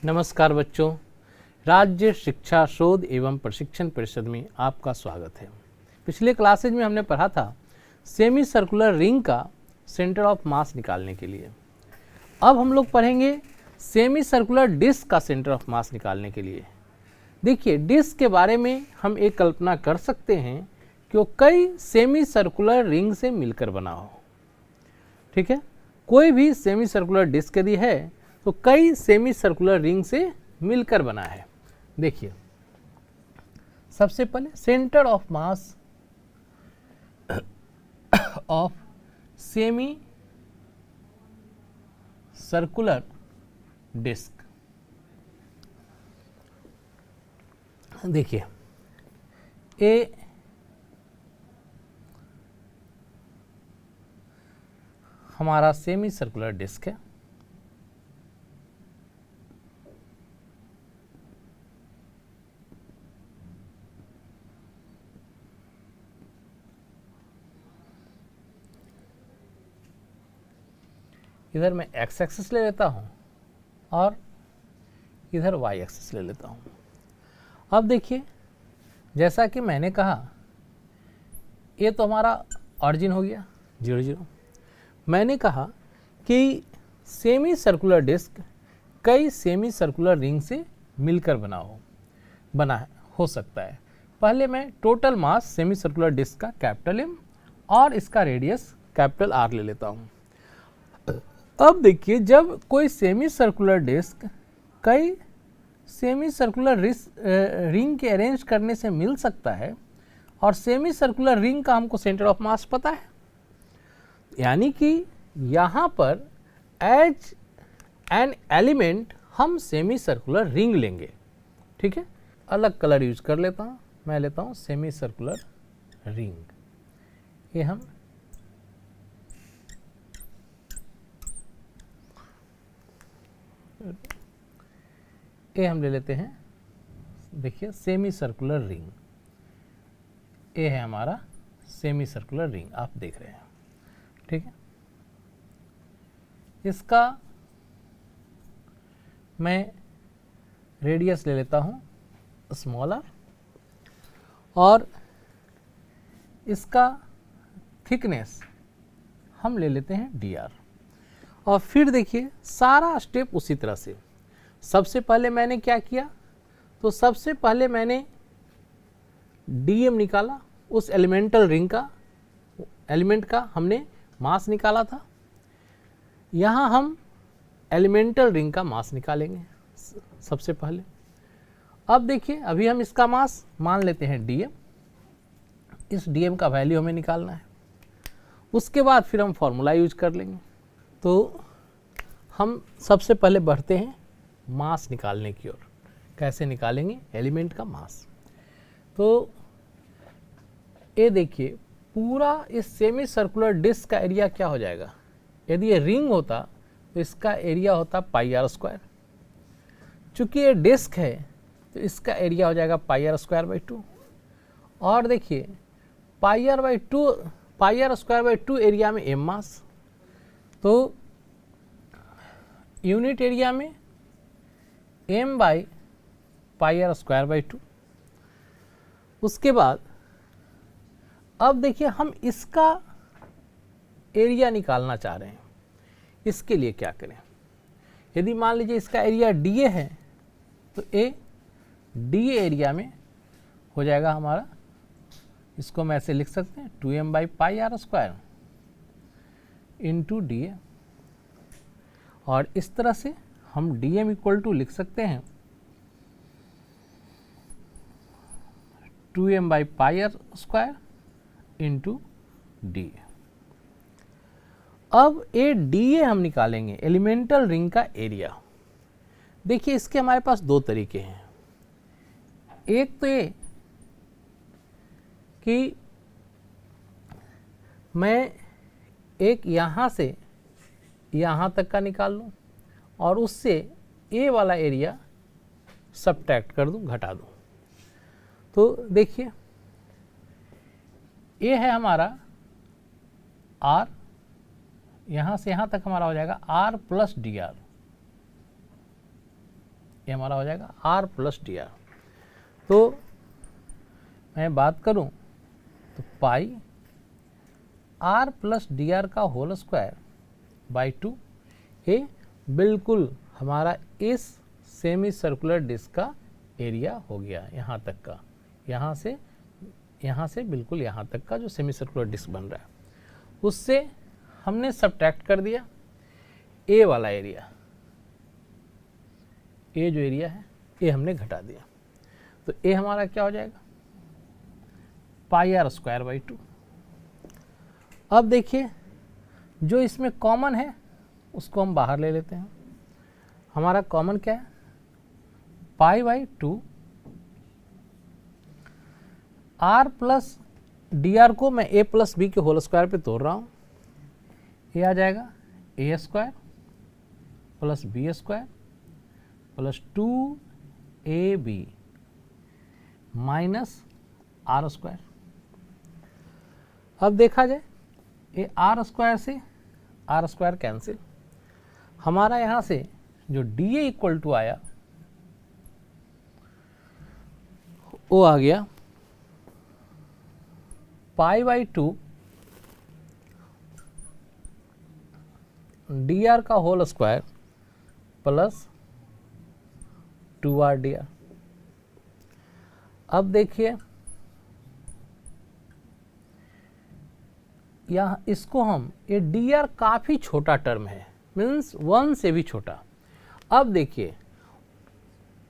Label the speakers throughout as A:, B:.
A: नमस्कार बच्चों, राज्य शिक्षा शोध एवं प्रशिक्षण परिषद में आपका स्वागत है। पिछले क्लासेज में हमने पढ़ा था सेमी सर्कुलर रिंग का सेंटर ऑफ मास निकालने के लिए। अब हम लोग पढ़ेंगे सेमी सर्कुलर डिस्क का सेंटर ऑफ मास निकालने के लिए। देखिए, डिस्क के बारे में हम एक कल्पना कर सकते हैं कि वो कई सेमी सर्कुलर रिंग से मिलकर बना हो। ठीक है, कोई भी सेमी सर्कुलर डिस्क यदि है तो कई सेमी सर्कुलर रिंग से मिलकर बना है। देखिए, सबसे पहले centre of mass of semi circular disc. देखिए, ए हमारा सेमी सर्कुलर डिस्क है। इधर मैं एक्स एक्सिस ले लेता हूँ और इधर वाई एक्सिस ले लेता हूँ। अब देखिए, जैसा कि मैंने कहा, ये तो हमारा ऑरिजिन हो गया 0 0। मैंने कहा कि सेमी सर्कुलर डिस्क कई सेमी सर्कुलर रिंग से मिलकर बना हो सकता है। पहले मैं total mass semi circular disc का कैपिटल M और इसका रेडियस कैपिटल R ले लेता हूँ। अब देखिए, जब कोई सेमी सर्कुलर डिस्क कई सेमी सर्कुलर रिंग के अरेंज करने से मिल सकता है और सेमी सर्कुलर रिंग का हमको सेंटर ऑफ मास पता है, यानी कि यहाँ पर एज एन एलिमेंट हम सेमी सर्कुलर रिंग लेंगे। ठीक है, अलग कलर यूज कर लेता हूँ। मैं लेता हूँ सेमी सर्कुलर रिंग। ये हम ले लेते हैं। देखिए, सेमी सर्कुलर रिंग, ये है हमारा सेमी सर्कुलर रिंग, आप देख रहे हैं। ठीक है, इसका मैं रेडियस ले लेता हूँ स्मॉल r और इसका थिकनेस हम ले लेते हैं dr। और फिर देखिए, सारा स्टेप उसी तरह से। सबसे पहले मैंने क्या किया, तो सबसे पहले मैंने dm निकाला, उस एलिमेंटल रिंग का, एलिमेंट का हमने मास निकाला था। यहाँ हम एलिमेंटल रिंग का मास निकालेंगे सबसे पहले। अब देखिए, अभी हम इसका मास मान लेते हैं dm। इस dm का वैल्यू हमें निकालना है। उसके बाद फिर हम फॉर्मूला यूज कर लेंगे। तो हम सबसे पहले बढ़ते हैं मास निकालने की ओर। कैसे निकालेंगे एलिमेंट का मास? तो ये देखिए, पूरा इस सेमी सर्कुलर डिस्क का एरिया क्या हो जाएगा? यदि ये रिंग होता तो इसका एरिया होता πr²। चूंकि ये डिस्क है तो इसका एरिया हो जाएगा πr²/2। और देखिए, πr² एरिया में m मास, तो यूनिट एरिया में m/πr²/2। उसके बाद अब देखिए, हम इसका एरिया निकालना चाह रहे हैं। इसके लिए क्या करें? यदि मान लीजिए इसका एरिया dA है तो a dA एरिया में हो जाएगा हमारा, इसको हम ऐसे लिख सकते हैं 2m/πr² इंटू dA। और इस तरह से हम dm इक्वल टू लिख सकते हैं 2m/πr² इंटू dA। अब ये dA हम निकालेंगे, एलिमेंटल रिंग का एरिया। देखिए, इसके हमारे पास दो तरीके हैं। एक तो ये कि मैं एक यहाँ से यहाँ तक का निकाल लूँ और उससे ए वाला एरिया सब्ट्रैक्ट कर दूँ, घटा दूँ। तो देखिए, ये है हमारा R, यहाँ से यहाँ तक हमारा हो जाएगा R + dr। ये हमारा हो जाएगा आर प्लस डी आर। तो मैं बात करूं तो पाई आर प्लस डी आर का होल स्क्वायर बाई 2, ये बिल्कुल हमारा इस सेमी सर्कुलर डिस्क का एरिया हो गया, यहाँ तक का, यहाँ से बिल्कुल यहाँ तक का जो सेमी सर्कुलर डिस्क बन रहा है, उससे हमने सब्ट्रैक्ट कर दिया ए वाला एरिया, ए जो एरिया है ये हमने घटा दिया। तो ए हमारा क्या हो जाएगा, पाई आर स्क्वायर बाई 2। अब देखिए जो इसमें कॉमन है उसको हम बाहर ले लेते हैं। हमारा कॉमन क्या है, pi by 2 R plus D R को मैं ए प्लस बी के होल स्क्वायर पे तोड़ रहा हूँ। ये आ जाएगा A square plus B square plus 2ab minus R square. अब देखा जाए ये आर स्क्वायर से आर स्क्वायर कैंसिल, हमारा यहाँ से जो डी ए इक्वल टू आया वो आ गया पाई बाई 2 डी आर का whole square plus 2r D R. अब देखिए यहाँ इसको हम, ये डी आर काफ़ी छोटा टर्म है, मीन्स 1 से भी छोटा। अब देखिए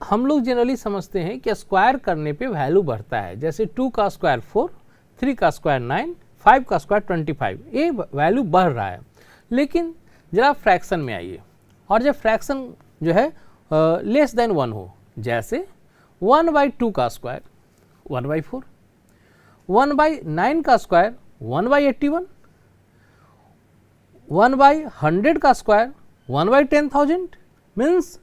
A: हम लोग जनरली समझते हैं कि स्क्वायर करने पे वैल्यू बढ़ता है, जैसे 2 का स्क्वायर 4, 3 का स्क्वायर 9, 5 का स्क्वायर 25, ये वैल्यू बढ़ रहा है। लेकिन जरा फ्रैक्शन में आइए, और जब फ्रैक्शन जो है लेस देन 1 हो, जैसे 1/2 का स्क्वायर 1/4, 1/9 का स्क्वायर 1/81, 1/100 का स्क्वायर 1/10,000, मीन्स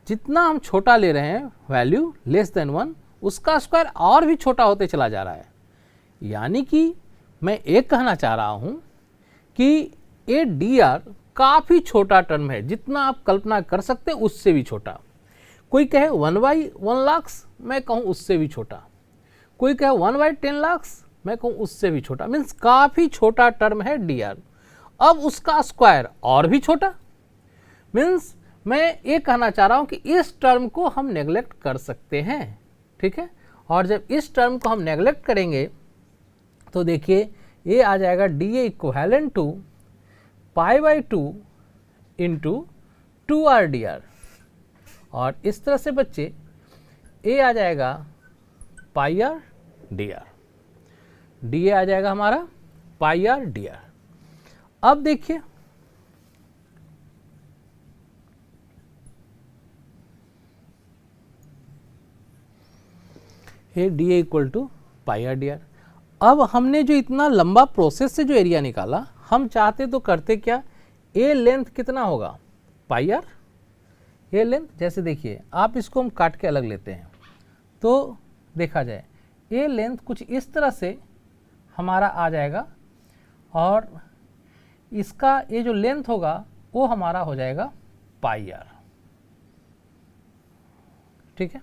A: जितना हम छोटा ले रहे हैं वैल्यू लेस देन 1, उसका स्क्वायर और भी छोटा होते चला जा रहा है। यानी कि मैं एक कहना चाह रहा हूँ कि ये डी आर काफ़ी छोटा टर्म है, जितना आप कल्पना कर सकते हैं उससे भी छोटा। कोई कहे 1/1 लाख, मैं कहूँ उससे भी छोटा। कोई कहे 1/10 लाख, मैं कहूँ उससे भी छोटा। मीन्स काफ़ी छोटा टर्म है डी आर। अब उसका स्क्वायर और भी छोटा, मीन्स मैं ये कहना चाह रहा हूँ कि इस टर्म को हम नेगलेक्ट कर सकते हैं, ठीक है। और जब इस टर्म को हम नेगलेक्ट करेंगे तो देखिए ये आ जाएगा D A equivalent to pi by 2 into 2r D R. और इस तरह से बच्चे ए आ जाएगा pi R D R, D A आ जाएगा हमारा पाई आर डी आर। अब देखिए ये D A equal to pi R D R. अब हमने जो इतना लंबा प्रोसेस से जो एरिया निकाला, हम चाहते तो करते क्या, ए लेंथ कितना होगा पाई आर, ए लेंथ। जैसे देखिए आप इसको हम काट के अलग लेते हैं तो देखा जाए ए लेंथ कुछ इस तरह से हमारा आ जाएगा, और इसका ये जो लेंथ होगा वो हमारा हो जाएगा पाई आर, ठीक है।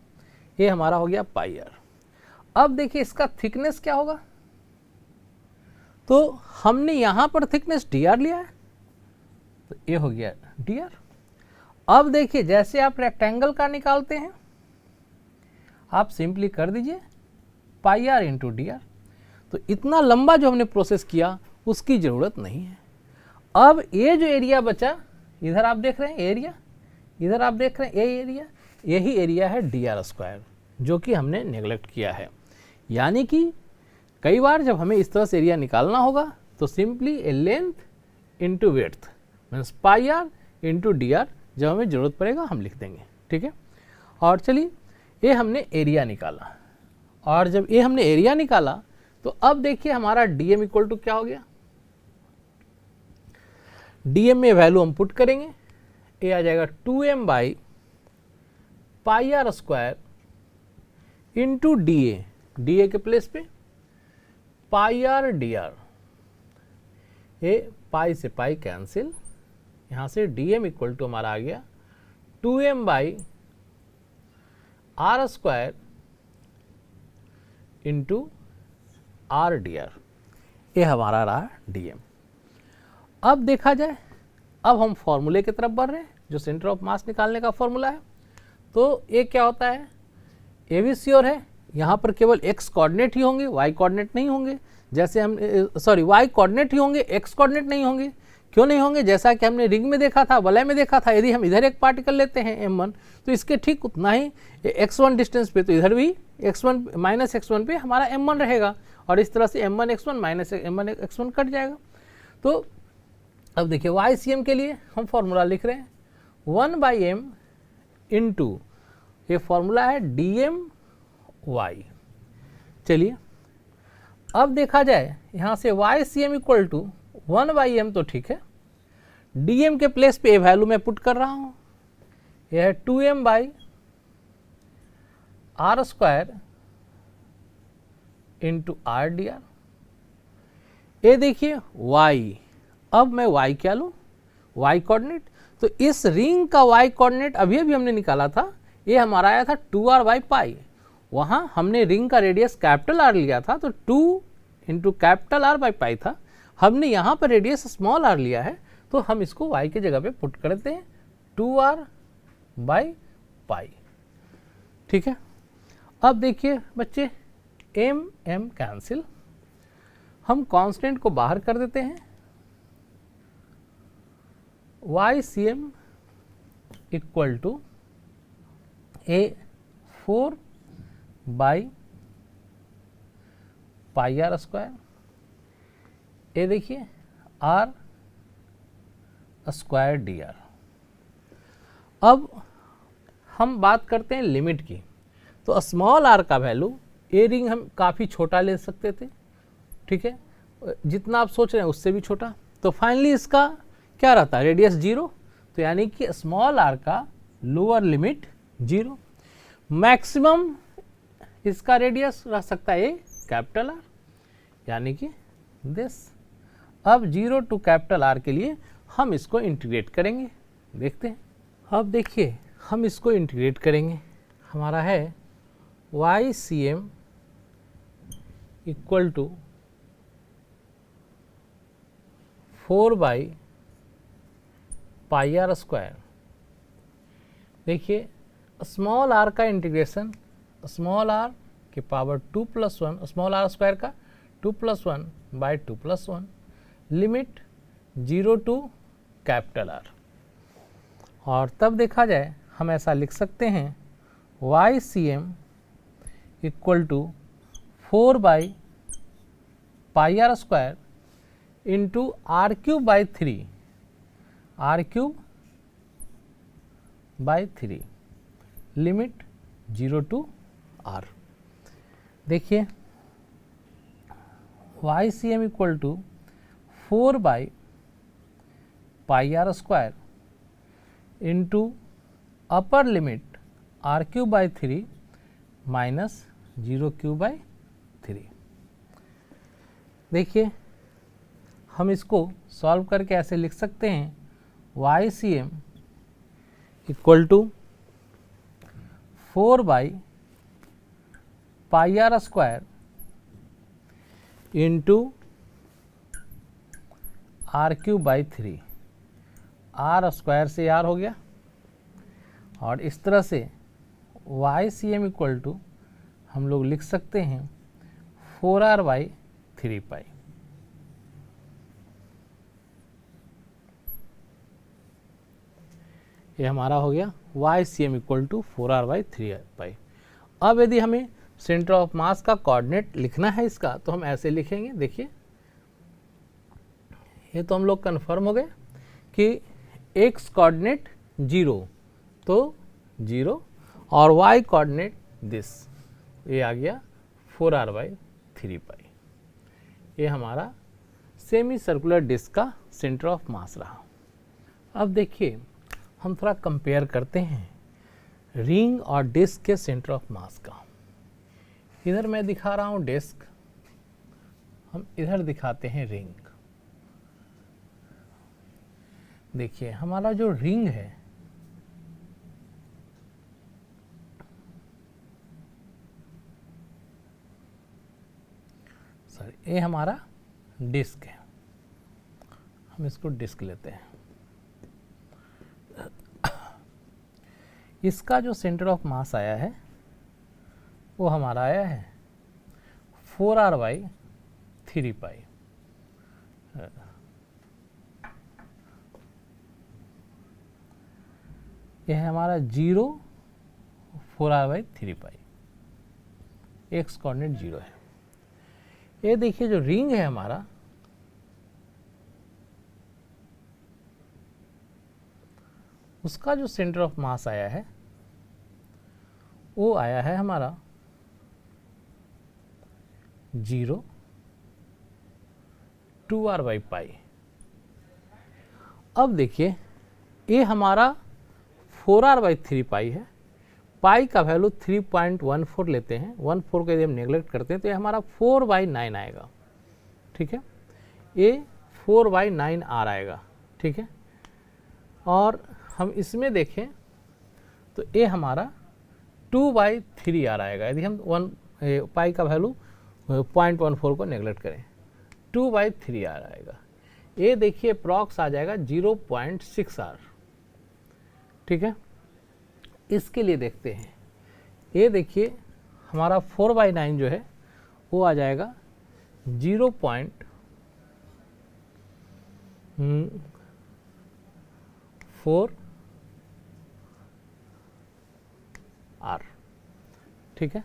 A: ये हमारा हो गया पाई आर। अब देखिए इसका थिकनेस क्या होगा, तो हमने यहां पर थिकनेस डी आर लिया है, तो ये हो गया डी आर। अब देखिए जैसे आप रेक्टेंगल का निकालते हैं, आप सिंपली कर दीजिए पाई आर इंटू डी आर। तो इतना लंबा जो हमने प्रोसेस किया उसकी ज़रूरत नहीं है। अब ये जो एरिया बचा, इधर आप देख रहे हैं एरिया, इधर आप देख रहे हैं ये एरिया, यही एरिया है डी आर स्क्वायर, जो कि हमने नेगलेक्ट किया है। यानी कि कई बार जब हमें इस तरह से एरिया निकालना होगा तो simply a length into width means pi R into D R, जब हमें ज़रूरत पड़ेगा हम लिख देंगे, ठीक है। और चलिए ये हमने एरिया निकाला, और जब ये हमने एरिया निकाला तो अब देखिए हमारा डी एम इक्वल टू क्या हो गया, डी एम में वैल्यू हम पुट करेंगे, ये आ जाएगा 2m by pi R square into D A के प्लेस पे पाई आर डी आर। ये पाई से पाई कैंसिल, यहाँ से डी एम इक्वल टू हमारा आ गया 2m by R square into R D R, ये हमारा रहा डीएम। अब देखा जाए, अब हम फॉर्मूले की तरफ बढ़ रहे हैं, जो सेंटर ऑफ मास निकालने का फॉर्मूला है। तो ये क्या होता है, ये भी श्योर है, यहाँ पर केवल एक्स कोऑर्डिनेट ही होंगे, वाई कोऑर्डिनेट नहीं होंगे। जैसे हम वाई कोऑर्डिनेट ही होंगे, एक्स कोऑर्डिनेट नहीं होंगे। क्यों नहीं होंगे? जैसा कि हमने रिंग में देखा था, वलय में देखा था, यदि हम इधर एक पार्टिकल लेते हैं m1, तो इसके ठीक उतना ही x1 डिस्टेंस पे, तो इधर भी x1 माइनस x1 पे हमारा m1 रहेगा, और इस तरह से m1 x1 minus m1 x1 cut जाएगा। तो अब देखिए YCM के लिए हम फॉर्मूला लिख रहे हैं 1/m इंटू, ये फॉर्मूला है dm/y। चलिए अब देखा जाए, यहाँ से YCM इक्वल टू 1/m, तो ठीक है, dm के प्लेस पे ये वैल्यू मैं पुट कर रहा हूँ, यह है 2m/r square into R D R. ये देखिए y, अब मैं y क्या लूँ, y कोऑर्डिनेट। तो इस रिंग का y कोऑर्डिनेट अभी अभी हमने निकाला था, ये हमारा आया था 2r/पाई। वहाँ हमने रिंग का रेडियस कैपिटल R लिया था, तो 2 इंटू कैपिटल R/पाई था। हमने यहाँ पर रेडियस स्मॉल r लिया है, तो हम इसको y की जगह पे पुट कर देते हैं 2r/पाई। ठीक है, अब देखिए बच्चे, m कैंसिल, हम कांस्टेंट को बाहर कर देते हैं। YCM इक्वल टू a 4/पाई स्क्वायर, ये देखिए r स्क्वायर डी आर। अब हम बात करते हैं लिमिट की। तो स्मॉल r का वैल्यू, ए रिंग हम काफ़ी छोटा ले सकते थे, ठीक है, जितना आप सोच रहे हैं उससे भी छोटा। तो फाइनली इसका क्या रहता है, रेडियस 0, तो यानी कि स्मॉल r का लोअर लिमिट 0। मैक्सिमम इसका रेडियस रह सकता है कैपिटल R, यानी कि दिस। अब 0 टू कैपिटल R के लिए हम इसको इंटीग्रेट करेंगे, देखते हैं। अब देखिए हम इसको इंटीग्रेट करेंगे, हमारा है YCM इक्वल टू 4/पाई स्क्वायर। देखिए स्मॉल r का इंटीग्रेशन, स्मॉल r के पावर 2+1, स्मॉल r स्क्वायर का 2+1/2+1, लिमिट 0 टू कैपिटल R। और तब देखा जाए, हम ऐसा लिख सकते हैं YCM इक्वल टू 4/पाई square into r³ by 3, limit 0 to R। देखिए YCM इक्वल टू 4/पाई square into upper limit r³ minus 0³ देखिए हम इसको सॉल्व करके ऐसे लिख सकते हैं YCM इक्वल टू 4/पाई square into r³/3, r square से r हो गया, और इस तरह से YCM इक्वल टू हम लोग लिख सकते हैं 4r/3 ये हमारा हो गया YCM इक्वल टू 4r/3। अब यदि हमें सेंटर ऑफ मास का कोऑर्डिनेट लिखना है इसका, तो हम ऐसे लिखेंगे। देखिए ये तो हम लोग कन्फर्म हो गए कि x कोऑर्डिनेट 0, तो 0, और y कोऑर्डिनेट दिस, ये आ गया 4r/3। ये हमारा सेमी सर्कुलर डिस्क का सेंटर ऑफ मास रहा। अब देखिए हम थोड़ा कंपेयर करते हैं रिंग और डिस्क के सेंटर ऑफ मास का। इधर मैं दिखा रहा हूँ डिस्क, हम इधर दिखाते हैं रिंग। देखिए हमारा जो रिंग है, सॉरी, ये हमारा डिस्क है, हम इसको डिस्क लेते हैं। इसका जो सेंटर ऑफ मास आया है वो हमारा आया है 4r/3π। यह है हमारा 0 4r/3π, एक्स कोऑर्डिनेट 0 है। ये देखिए जो रिंग है हमारा, उसका जो सेंटर ऑफ मास आया है वो आया है हमारा 0 2r/π। अब देखिए ये हमारा 4r/3π है, पाई का वैल्यू 3.14 लेते हैं, 14 को यदि हम नेगलेक्ट करते हैं तो ये हमारा 4/9 आएगा। ठीक है, ये 4/9r आएगा। ठीक है, और हम इसमें देखें तो ये हमारा 2/3r आएगा, यदि हम पाई का वैल्यू 0.14 को नेगलेक्ट करें, 2/3r आएगा। ये देखिए अप्रॉक्स आ जाएगा 0.6r। ठीक है, इसके लिए देखते हैं, ये देखिए हमारा 4/9 जो है वो आ जाएगा 0.4r। ठीक है,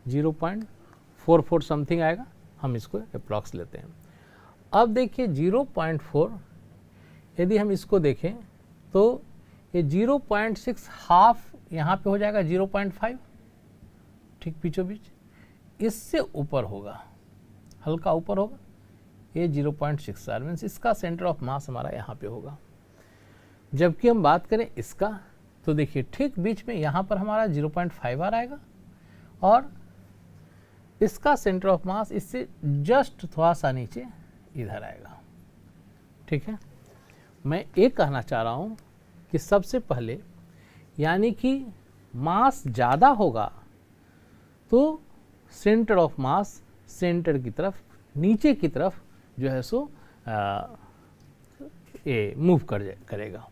A: 0.44 समथिंग आएगा, हम इसको अप्रॉक्स लेते हैं। अब देखिए 0.4 यदि हम इसको देखें तो ये 0.6 हाफ यहाँ पे हो जाएगा 0.5, ठीक बीचों बीच, इससे ऊपर होगा, हल्का ऊपर होगा, ये 0.6r मीन्स इसका सेंटर ऑफ मास हमारा यहाँ पे होगा। जबकि हम बात करें इसका तो देखिए ठीक बीच में यहाँ पर हमारा 0.5r आएगा और इसका सेंटर ऑफ मास इससे जस्ट थोड़ा सा नीचे इधर आएगा। ठीक है, मैं ये कहना चाह रहा हूँ कि सबसे पहले यानी कि मास ज़्यादा होगा तो सेंटर ऑफ मास सेंटर की तरफ, नीचे की तरफ जो है सो ये मूव करेगा।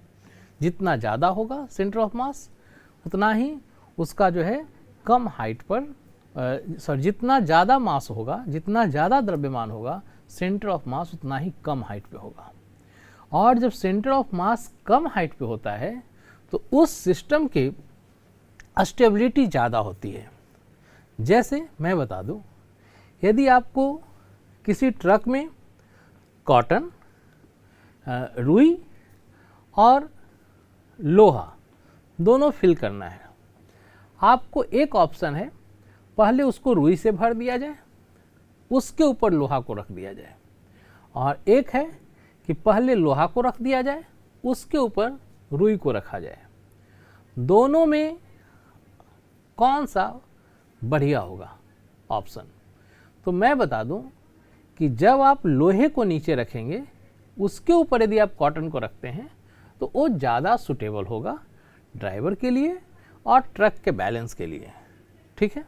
A: जितना ज़्यादा होगा सेंटर ऑफ मास उतना ही उसका जो है कम हाइट पर जितना ज़्यादा मास होगा, जितना ज़्यादा द्रव्यमान होगा, सेंटर ऑफ मास उतना ही कम हाइट पे होगा। और जब centre of mass come height पे होता है तो उस सिस्टम की स्टेबिलिटी ज़्यादा होती है। जैसे मैं बता दूं, यदि आपको किसी ट्रक में कॉटन, रुई और लोहा दोनों फिल करना है, आपको एक ऑप्शन है, पहले उसको रुई से भर दिया जाए, उसके ऊपर लोहा को रख दिया जाए, और एक है कि पहले लोहा को रख दिया जाए, उसके ऊपर रुई को रखा जाए। दोनों में कौन सा बढ़िया होगा ऑप्शन? तो मैं बता दूं कि जब आप लोहे को नीचे रखेंगे, उसके ऊपर यदि आप कॉटन को रखते हैं तो वो ज़्यादा सूटेबल होगा ड्राइवर के लिए और ट्रक के बैलेंस के लिए। ठीक है,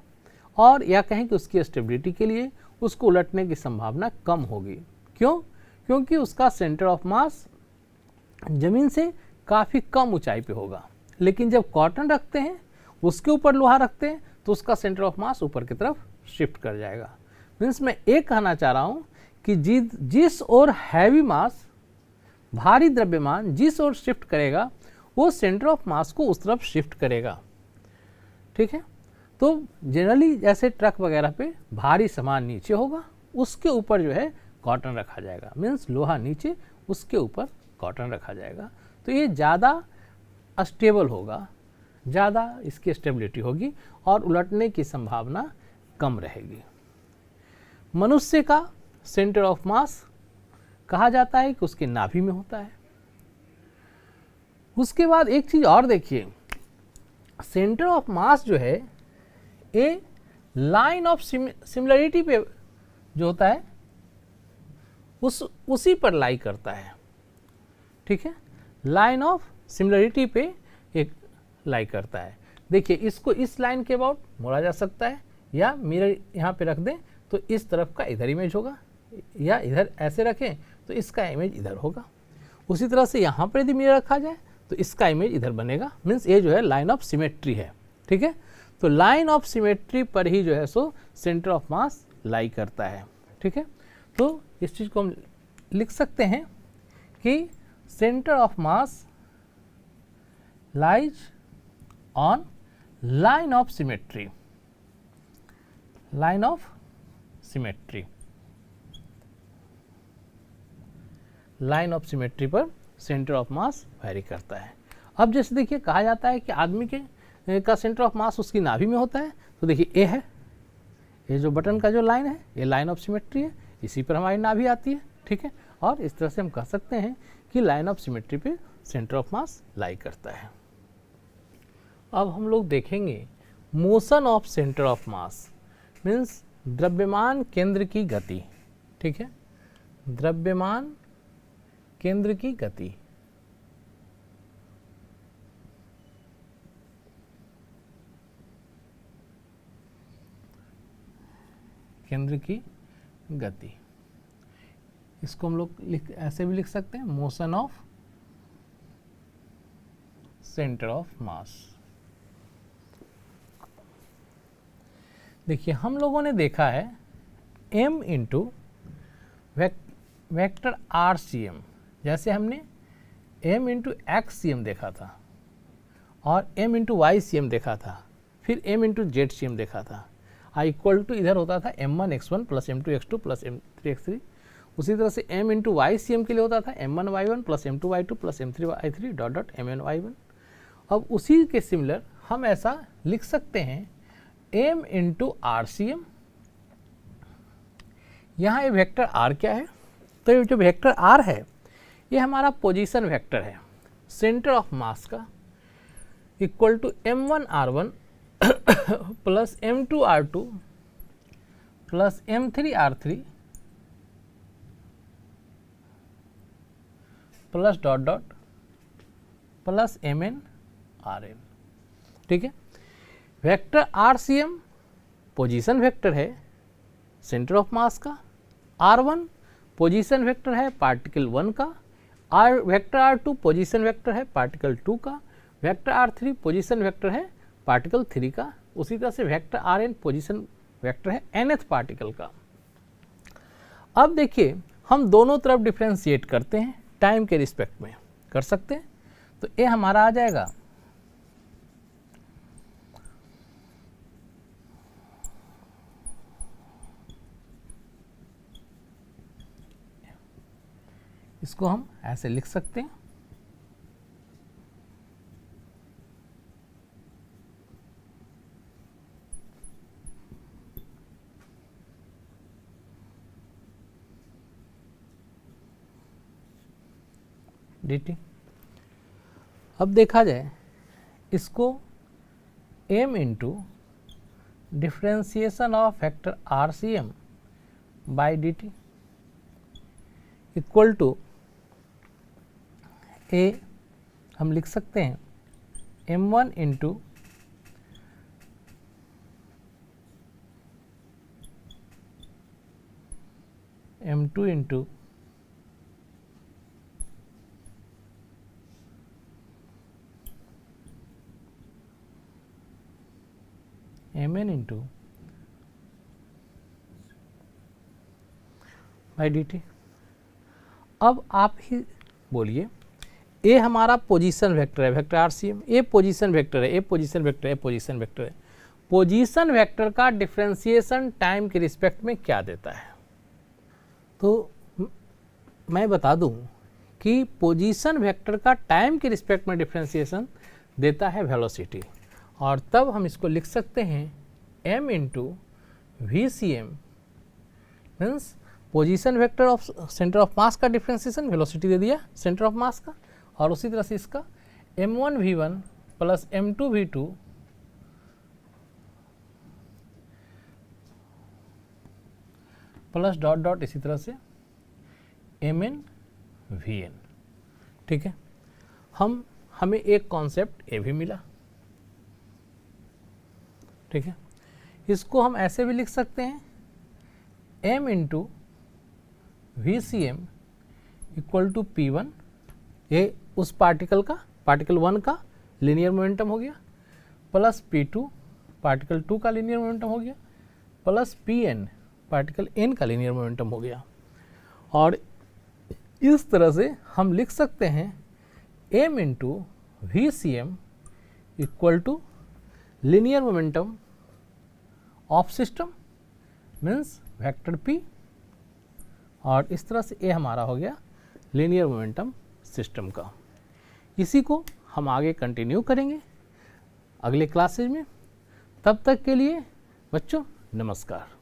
A: और या कहें कि उसकी स्टेबिलिटी के लिए, उसको उलटने की संभावना कम होगी। क्यों? क्योंकि उसका सेंटर ऑफ मास ज़मीन से काफ़ी कम ऊंचाई पे होगा। लेकिन जब कॉटन रखते हैं, उसके ऊपर लोहा रखते हैं, तो उसका सेंटर ऑफ मास ऊपर की तरफ शिफ्ट कर जाएगा। मीन्स मैं ये कहना चाह रहा हूँ कि जिस ओर हैवी मास, भारी द्रव्यमान जिस ओर शिफ्ट करेगा, वो सेंटर ऑफ मास को उस तरफ शिफ्ट करेगा। ठीक है, तो जनरली जैसे ट्रक वगैरह पे भारी सामान नीचे होगा, उसके ऊपर जो है कॉटन रखा जाएगा। मीन्स लोहा नीचे, उसके ऊपर कॉटन रखा जाएगा। तो ये ज़्यादा स्टेबल होगा, ज़्यादा इसकी स्टेबिलिटी होगी और उलटने की संभावना कम रहेगी। मनुष्य का सेंटर ऑफ मास कहा जाता है कि उसके नाभि में होता है। उसके बाद एक चीज़ और देखिए, सेंटर ऑफ मास जो है ये लाइन ऑफ सिमिलरिटी पे जो होता है उसी पर लाई करता है। ठीक है, लाइन ऑफ सिमिलरिटी पे एक लाई करता है। देखिए इसको इस लाइन के अबाउट मोड़ा जा सकता है या मिरर यहाँ पे रख दें तो इस तरफ का इधर इमेज होगा, या इधर ऐसे रखें तो इसका इमेज इधर होगा। उसी तरह से यहाँ पर यदि मिरर रखा जाए तो इसका इमेज इधर बनेगा, मीन्स ये जो है लाइन ऑफ सिमेट्री है। ठीक है, तो लाइन ऑफ सिमेट्री पर ही जो है सो सेंटर ऑफ मास लाई करता है। ठीक है, तो इस चीज़ को हम लिख सकते हैं कि centre of mass lies on line of symmetry, line of symmetry, line of symmetry पर सेंटर ऑफ मास वैरी करता है। अब जैसे देखिए कहा जाता है कि आदमी के का सेंटर ऑफ मास उसकी नाभि में होता है, तो देखिए ए है, ये जो बटन का जो लाइन है ये लाइन ऑफ सिमेट्री है, इसी पर हमारी नाभि आती है। ठीक है, और इस तरह से हम कह सकते हैं कि लाइन ऑफ सिमेट्री पे सेंटर ऑफ मास लाई करता है। अब हम लोग देखेंगे motion of centre of mass, means द्रव्यमान केंद्र की गति। ठीक है, द्रव्यमान केंद्र की गति। केंद्र की गति, इसको हम लोग ऐसे भी लिख सकते हैं, मोशन ऑफ सेंटर ऑफ मास। देखिए हम लोगों ने देखा है m इंटू वेक्टर RCM, जैसे हमने m इंटू XCM देखा था और m इंटू YCM देखा था, फिर m इंटू ZCM देखा था। इक्वल टू इधर होता था m1 x1 plus m2 x2 plus m3 x3। उसी तरह से m इंटू YCM के लिए होता था m1 y1 plus m2 y2 plus m3 y3 dot dot mn y1। अब उसी के सिमिलर हम ऐसा लिख सकते हैं m इंटू RCM। यहाँ ये वेक्टर r क्या है, तो ये जो वेक्टर r है ये हमारा पोजीशन वेक्टर है सेंटर ऑफ मास का, equal to m1 r1 plus m2 r2 plus m3 r3 plus dot dot plus mn rn। ठीक है, वेक्टर RCM पोजीशन वेक्टर है सेंटर ऑफ मास का, r1 पोजीशन वेक्टर है particle 1 का, vector R2 position vector है particle 2 का, vector R3 position vector है particle 3 का। उसी तरह से वेक्टर Rn पोजीशन वेक्टर है nth पार्टिकल का। अब देखिए हम दोनों तरफ डिफ्रेंशिएट करते हैं, टाइम के रिस्पेक्ट में कर सकते हैं, तो ये हमारा आ जाएगा इसको हम ऐसे लिख सकते हैं, dt। अब देखा जाए इसको m into differentiation of vector RCM by dt equal to a हम लिख सकते हैं m1 into m2 into mn into by dt। अब आप ही बोलिए, ए हमारा पोजीशन वेक्टर है वेक्टर RCM, ए पोजीशन वेक्टर है, ए पोजीशन वेक्टर है, पोजीशन वेक्टर है। पोजीशन वेक्टर का डिफरेंशिएशन टाइम के रिस्पेक्ट में क्या देता है, तो मैं बता दूं कि पोजीशन वेक्टर का टाइम के रिस्पेक्ट में डिफरेंशिएशन देता है वेलोसिटी, और तब हम इसको लिख सकते हैं m into VCM, means position vector of centre of mass का डिफरेंशिएशन वेलोसिटी दे दिया सेंटर ऑफ मास का, और उसी तरह से इसका m1 v1 plus m2 v2 plus dot dot इसी तरह से mn vn। ठीक है, हमें एक कॉन्सेप्ट ये भी मिला। ठीक है, इसको हम ऐसे भी लिख सकते हैं m into V C M equal to P1, ये उस पार्टिकल 1 का लीनियर मोमेंटम हो गया, प्लस P2 पार्टिकल 2 का लीनियर मोमेंटम हो गया, प्लस Pn पार्टिकल n का लीनियर मोमेंटम हो गया। और इस तरह से हम लिख सकते हैं m into V C M equal to linear momentum of system means vector p, और इस तरह से ये हमारा हो गया लीनियर मोमेंटम सिस्टम का। इसी को हम आगे कंटिन्यू करेंगे अगले क्लासेज में। तब तक के लिए बच्चों नमस्कार।